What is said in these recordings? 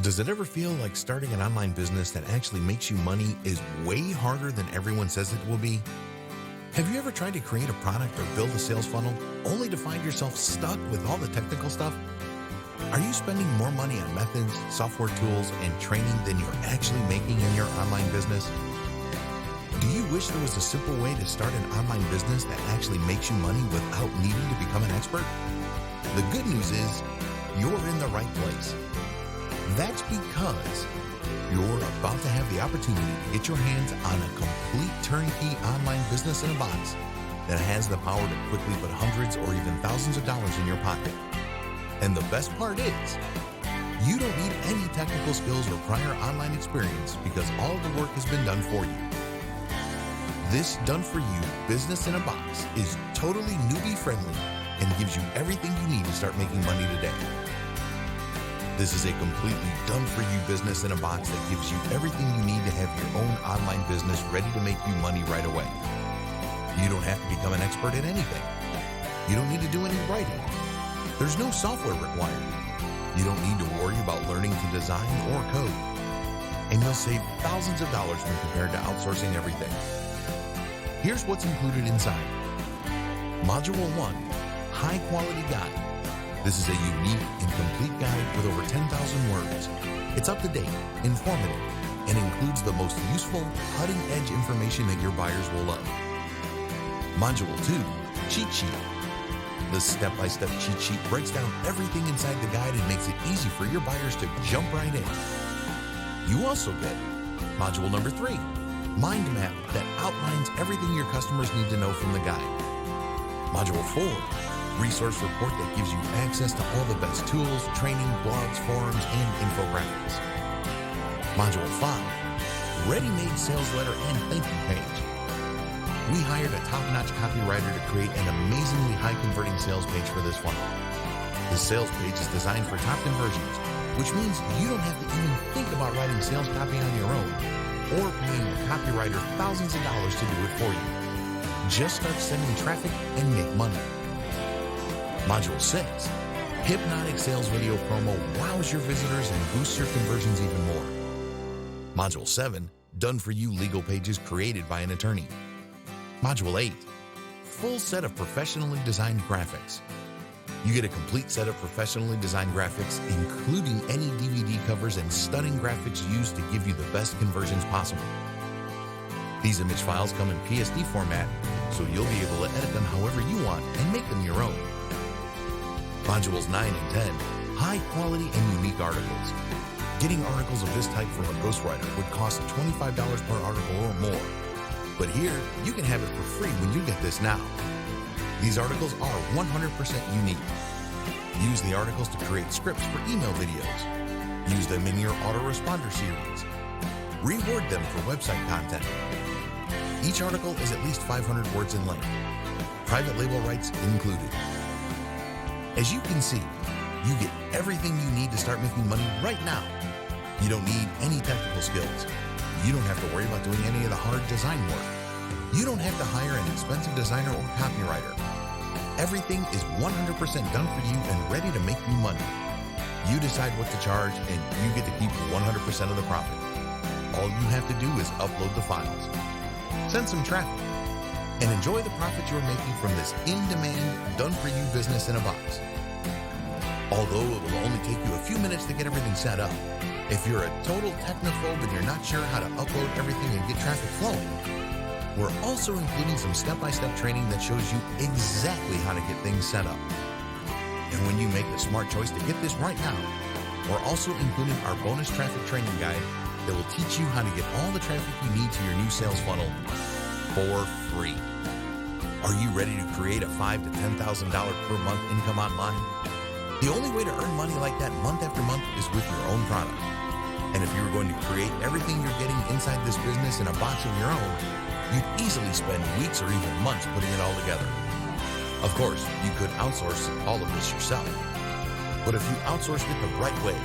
Does it ever feel like starting an online business that actually makes you money is way harder than everyone says it will be? Have you ever tried to create a product or build a sales funnel only to find yourself stuck with all the technical stuff? Are you spending more money on methods, software tools, and training than you're actually making in your online business? Do you wish there was a simple way to start an online business that actually makes you money without needing to become an expert? The good news is you're in the right place. That's because you're about to have the opportunity to get your hands on a complete turnkey online business in a box that has the power to quickly put hundreds or even thousands of dollars in your pocket. And the best part is, you don't need any technical skills or prior online experience because all of the work has been done for you. This done-for-you business in a box is totally newbie-friendly and gives you everything you need to start making money today. This is a completely done-for-you business in a box that gives you everything you need to have your own online business ready to make you money right away. You don't have to become an expert at anything. You don't need to do any writing. There's no software required. You don't need to worry about learning to design or code. And you'll save thousands of dollars when compared to outsourcing everything. Here's what's included inside. Module 1, High Quality Guide. This is a unique and complete guide with over 10,000 words. It's up to date, informative, and includes the most useful, cutting-edge information that your buyers will love. Module 2, Cheat Sheet. This step-by-step cheat sheet breaks down everything inside the guide and makes it easy for your buyers to jump right in. You also get Module number 3, Mind Map, that outlines everything your customers need to know from the guide. Module 4, Resource Report, that gives you access to all the best tools, training, blogs, forums, and infographics. Module 5, Ready-Made Sales Letter and Thank You Page. We hired a top-notch copywriter to create an amazingly high-converting sales page for this funnel. The sales page is designed for top conversions, which means you don't have to even think about writing sales copy on your own or paying a copywriter thousands of dollars to do it for you. Just start sending traffic and make money. Module 6, Hypnotic Sales Video Promo wows your visitors and boosts your conversions even more. Module 7, Done-for-you legal pages created by an attorney. Module 8, Full set of professionally designed graphics. You get a complete set of professionally designed graphics, including any DVD covers and stunning graphics used to give you the best conversions possible. These image files come in PSD format, so you'll be able to edit them however you want and make them your own. Modules 9 and 10, High Quality and Unique Articles. Getting articles of this type from a ghostwriter would cost $25 per article or more. But here, you can have it for free when you get this now. These articles are 100% unique. Use the articles to create scripts for email videos. Use them in your autoresponder series. Reword them for website content. Each article is at least 500 words in length. Private label rights included. As you can see, you get everything you need to start making money right now. You don't need any technical skills. You don't have to worry about doing any of the hard design work. You don't have to hire an expensive designer or copywriter. Everything is 100% done for you and ready to make you money. You decide what to charge and you get to keep 100% of the profit. All you have to do is upload the files, send some traffic, and enjoy the profit you're making from this in-demand, done-for-you business in a box. Although it will only take you a few minutes to get everything set up, if you're a total technophobe and you're not sure how to upload everything and get traffic flowing, we're also including some step-by-step training that shows you exactly how to get things set up. And when you make the smart choice to get this right now, we're also including our bonus traffic training guide that will teach you how to get all the traffic you need to your new sales funnel for free. Are you ready to create a $5,000 to $10,000 per month income online? The only way to earn money like that month after month is with your own product. And if you were going to create everything you're getting inside this business in a box of your own, you'd easily spend weeks or even months putting it all together. Of course, you could outsource all of this yourself. But if you outsourced it the right way,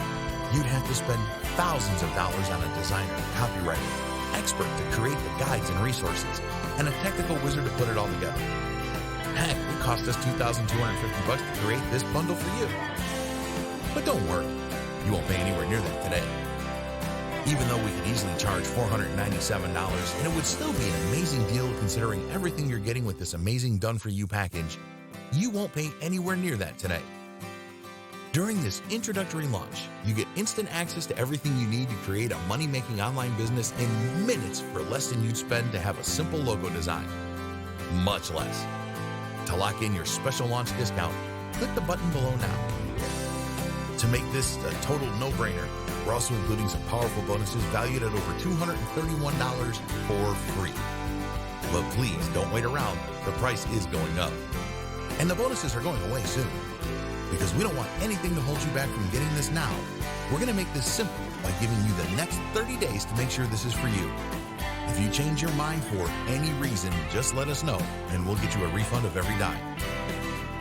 you'd have to spend thousands of dollars on a designer, copywriter, expert to create the guides and resources, and a technical wizard to put it all together. Heck, it cost us $2,250 to create this bundle for you. But don't worry, You won't pay anywhere near that today. Even though we could easily charge $497, and it would still be an amazing deal considering everything you're getting with this amazing done-for-you package, you won't pay anywhere near that today. During this introductory launch, you get instant access to everything you need to create a money-making online business in minutes for less than you'd spend to have a simple logo design. Much less. To lock in your special launch discount, click the button below now. To make this a total no-brainer, we're also including some powerful bonuses valued at over $231 for free. But please don't wait around, the price is going up. And the bonuses are going away soon. Because we don't want anything to hold you back from getting this now, we're going to make this simple by giving you the next 30 days to make sure this is for you. If you change your mind for any reason, just let us know and we'll get you a refund of every dime.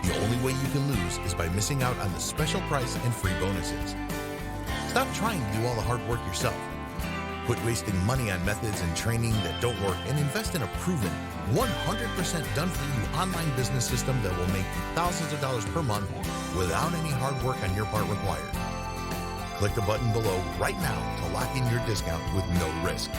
The only way you can lose is by missing out on the special price and free bonuses. Stop trying to do all the hard work yourself. Quit wasting money on methods and training that don't work and invest in a proven, 100% done-for-you online business system that will make you thousands of dollars per month without any hard work on your part required. Click the button below right now to lock in your discount with no risk.